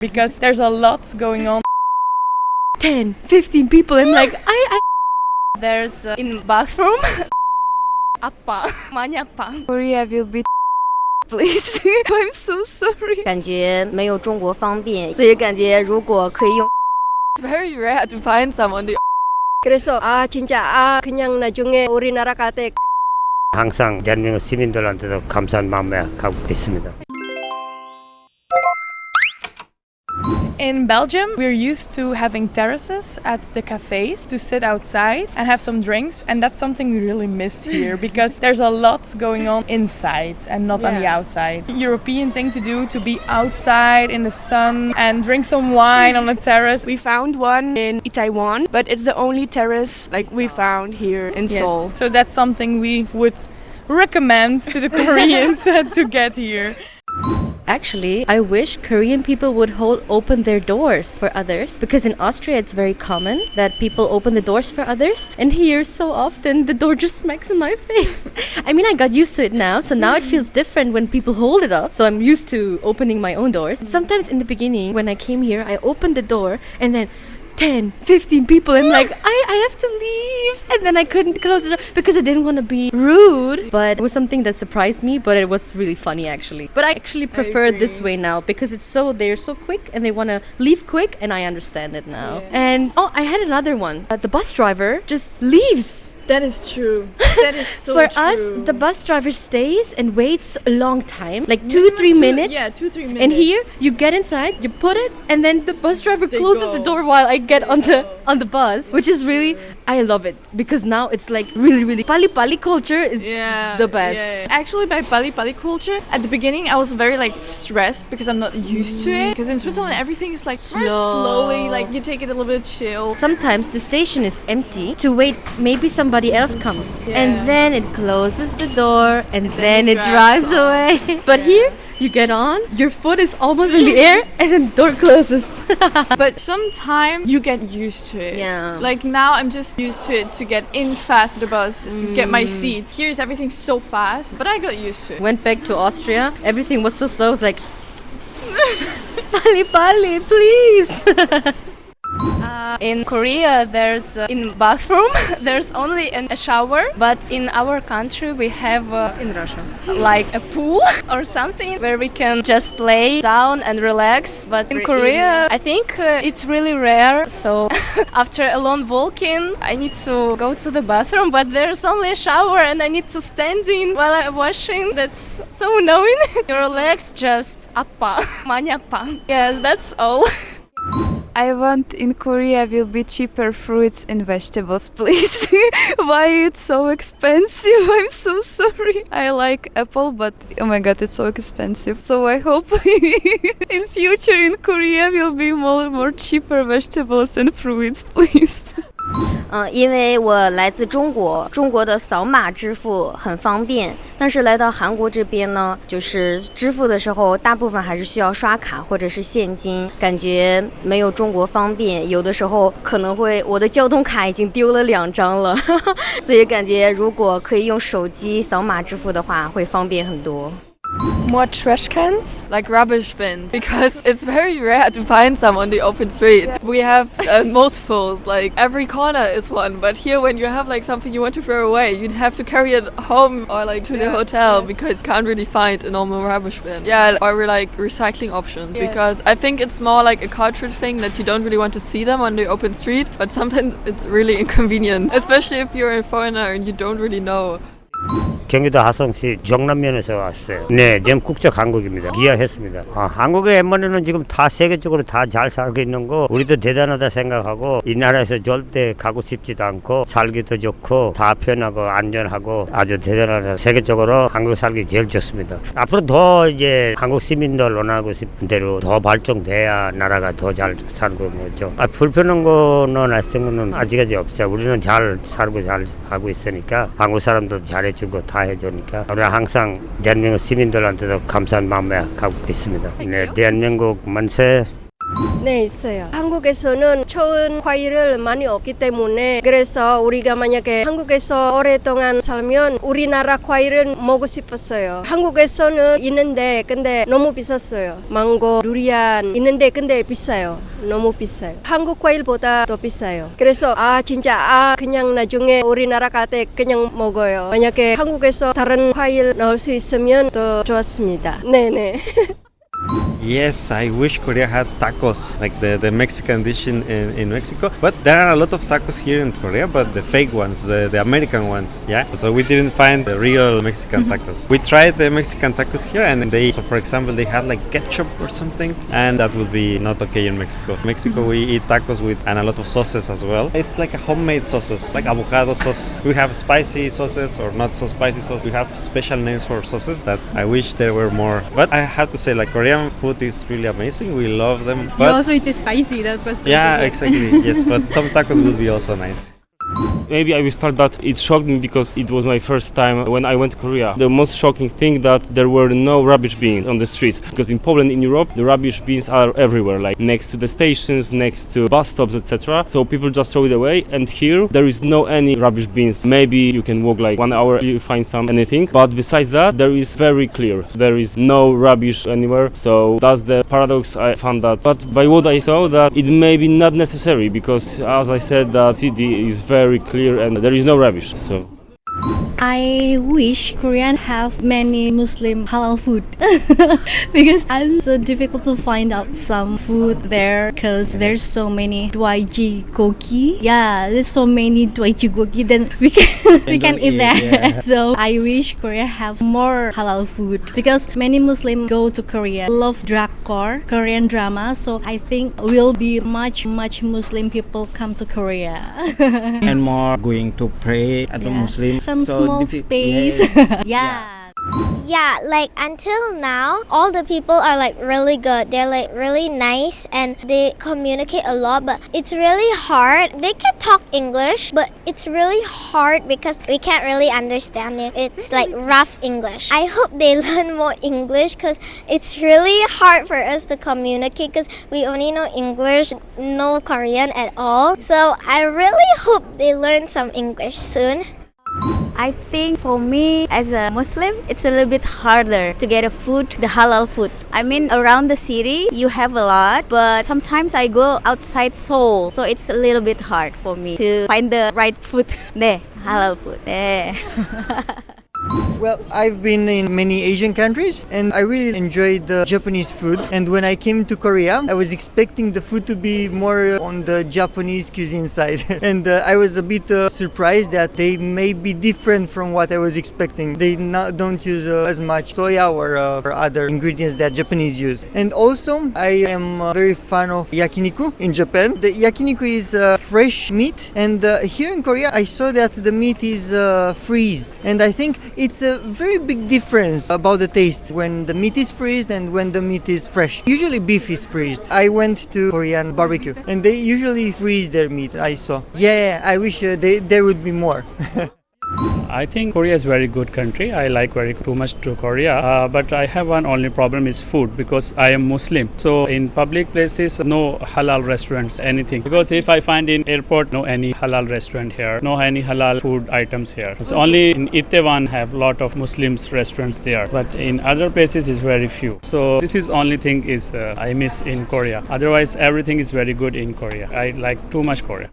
because there's a lot going on. 10, 15 people. I'm like, There's in bathroom. 아빠, 많이 아파. Korea will be please. I'm so sorry. 感觉没有中国方便，所以感觉如果可以用 It's very rare to find someone to 그래서 진짜 그냥 나중에 우리나라 갈 때 항상 대한민국 시민들한테도 감사한 마음에 가고 있습니다. In Belgium, we're used to having terraces at the cafes to sit outside and have some drinks, and that's something we really missed here because there's a lot going on inside and not on the outside. European thing to do to be outside in the sun and drink some wine on a terrace. We found one in Itaewon, but it's the only terrace like we found here in Seoul. So that's something we would recommend to the Koreans to get here. Actually, I wish Korean people would open their doors for others, because in Austria it's very common that people open the doors for others, and here so often the door just smacks in my face. I mean, I got used to it now, so now it feels different when people hold it up, so I'm used to opening my own doors. Sometimes in the beginning when I came here, I opened the door and then 10, 15 people. I'm like, I have to leave. And then I couldn't close the door because I didn't want to be rude. But it was something that surprised me, but it was really funny actually. But I actually prefer it this way now because they're so quick and they want to leave quick, and I understand it now. Yeah. And I had another one. The bus driver just leaves. That is true. That is so For true. us, the bus driver stays and waits a long time, like 2-3 minutes. Yeah, 2-3 minutes. And here, you get inside, you put it, and then the bus driver closes the door while I get on the bus, which is really, I love it because now it's like really Pali Pali culture is the best. Yeah. Actually, by Pali Pali culture, at the beginning I was very like stressed because I'm not used to it. Because in Switzerland everything is like very slowly, like you take it a little bit chill. Sometimes the station is empty to wait, maybe somebody else comes, and then it closes the door, and then it drives away. But here, you get on, your foot is almost in the air, and then the door closes. But sometimes you get used to it. Yeah. Like now I'm just used to it to get in fast to the bus and get my seat. Here is everything so fast, but I got used to it. Went back to Austria, everything was so slow. I was like, Pali Pali, please. In Korea, there's in bathroom there's only a shower, but in our country we have in Russia. like a pool or something where we can just lay down and relax. But in Korea, I think it's really rare. So after a long walking, I need to go to the bathroom, but there's only a shower and I need to stand in while I'm washing. That's so annoying. Your legs just 아파, 많이 아파. Yeah, that's all. I want in Korea will be cheaper fruits and vegetables, please. Why it's so expensive? I'm so sorry. I like apple, but oh my god, it's so expensive. So I hope in future in Korea will be more cheaper vegetables and fruits, please. 因为我来自中国，中国的扫码支付很方便，但是来到韩国这边呢，就是支付的时候，大部分还是需要刷卡或者是现金，感觉没有中国方便，有的时候可能会我的交通卡已经丢了2张了，所以感觉如果可以用手机扫码支付的话，会方便很多。More trash cans, like rubbish bins, because it's very rare to find some on the open street. We have multiples, like every corner is one, but here when you have like something you want to throw away, you'd have to carry it home or like to the hotel because you can't really find a normal rubbish bin. Yeah, or we like recycling options because I think it's more like a cultural thing that you don't really want to see them on the open street, but sometimes it's really inconvenient, especially if you're a foreigner and you don't really know. 경기도 하성시 정남면에서 왔어요. 네, 지금 국적 한국입니다. 귀화했습니다. 한국의 엠머니는 지금 다 세계적으로 다 잘 살고 있는 거 우리도 대단하다 생각하고 이 나라에서 절대 가고 싶지도 않고 살기도 좋고 다 편하고 안전하고 아주 대단하다. 세계적으로 한국 살기 제일 좋습니다. 앞으로 더 이제 한국 시민들 원하고 싶은 대로 더 발전돼야 나라가 더 잘 살고 뭐죠. 불편한 거는 아직까지 없죠. 우리는 잘 살고 잘 하고 있으니까 한국 사람도 잘해주고 다 해주니까 우리 항상 대한민국 시민들한테도 감사한 마음에 가고 있습니다. 네, 대한민국 만세. 네, 있어요. 한국에서는 좋은 과일을 많이 없기 때문에 그래서 우리가 만약에 한국에서 오랫동안 살면 우리나라 과일을 먹고 싶었어요. 한국에서는 있는데 근데 너무 비쌌어요. 망고, 두리안 있는데 근데 비싸요. 너무 비싸요. 한국 과일보다 더 비싸요. 그래서 진짜 그냥 나중에 우리나라 갈 때 그냥 먹어요. 만약에 한국에서 다른 과일 넣을 수 있으면 더 좋았습니다. 네네. Yes, I wish Korea had tacos, like the Mexican dish in Mexico. But there are a lot of tacos here in Korea, but the fake ones, the American ones, yeah. So we didn't find the real Mexican tacos. We tried the Mexican tacos here, and so for example, they had like ketchup or something, and that would be not okay in Mexico. In Mexico, we eat tacos with and a lot of sauces as well. It's like a homemade sauces, like avocado sauce. We have spicy sauces or not so spicy sauce. We have special names for sauces that I wish there were more. But I have to say, like Korean food is really amazing. We love them. But you also eat spicy. That was yeah, exactly. Yes, but some tacos would be also nice. Maybe I will start that it shocked me because it was my first time when I went to Korea. The most shocking thing that there were no rubbish bins on the streets, because in Poland, in Europe, the rubbish bins are everywhere, like next to the stations, next to bus stops, etc. So people just throw it away, and here there is no any rubbish bins. Maybe you can walk like 1 hour, you find anything, but besides that, there is very clear. There is no rubbish anywhere. So that's the paradox I found that. But by what I saw, that it may be not necessary, because as I said, that city is very clear and there is no rubbish. So I wish Korean have many Muslim halal food because I'm so difficult to find out some food there because there's so many dwaiji-gogi. Yeah, there's so many dwaiji-gogi. Then we can eat that. Yeah. So I wish Korea have more halal food because many Muslim go to Korea, love drakor, Korean drama. So I think will be much Muslim people come to Korea. And more going to pray at the Muslim. Some small space. Yeah. Yeah, like until now, all the people are like really good. They're like really nice and they communicate a lot, but it's really hard. They can talk English, but it's really hard because we can't really understand it. It's like rough English. I hope they learn more English because it's really hard for us to communicate because we only know English, no Korean at all. So I really hope they learn some English soon. I think for me as a Muslim, it's a little bit harder to get a food, the halal food. I mean, around the city, you have a lot, but sometimes I go outside Seoul, so it's a little bit hard for me to find the right food. Halal food. Well, I've been in many Asian countries and I really enjoyed the Japanese food. And when I came to Korea, I was expecting the food to be more on the Japanese cuisine side. And I was a bit surprised that they may be different from what I was expecting. They don't use as much soya or other ingredients that Japanese use. And also, I am a very fan of yakiniku in Japan. The yakiniku is fresh meat, and here in Korea, I saw that the meat is freezed. And I think it's a very big difference about the taste when the meat is freezed and when the meat is fresh. Usually beef is freezed. I went to Korean barbecue and they usually freeze their meat, I saw. Yeah, I wish there would be more. I think Korea is a very good country. I like too much to Korea. But I have one only problem is food because I am Muslim. So in public places, no halal restaurants, anything. Because if I find in airport, no any halal restaurant here, no any halal food items here. It's only in Itaewon have lot of Muslims restaurants there. But in other places is very few. So this is only thing is I miss in Korea. Otherwise everything is very good in Korea. I like too much Korea.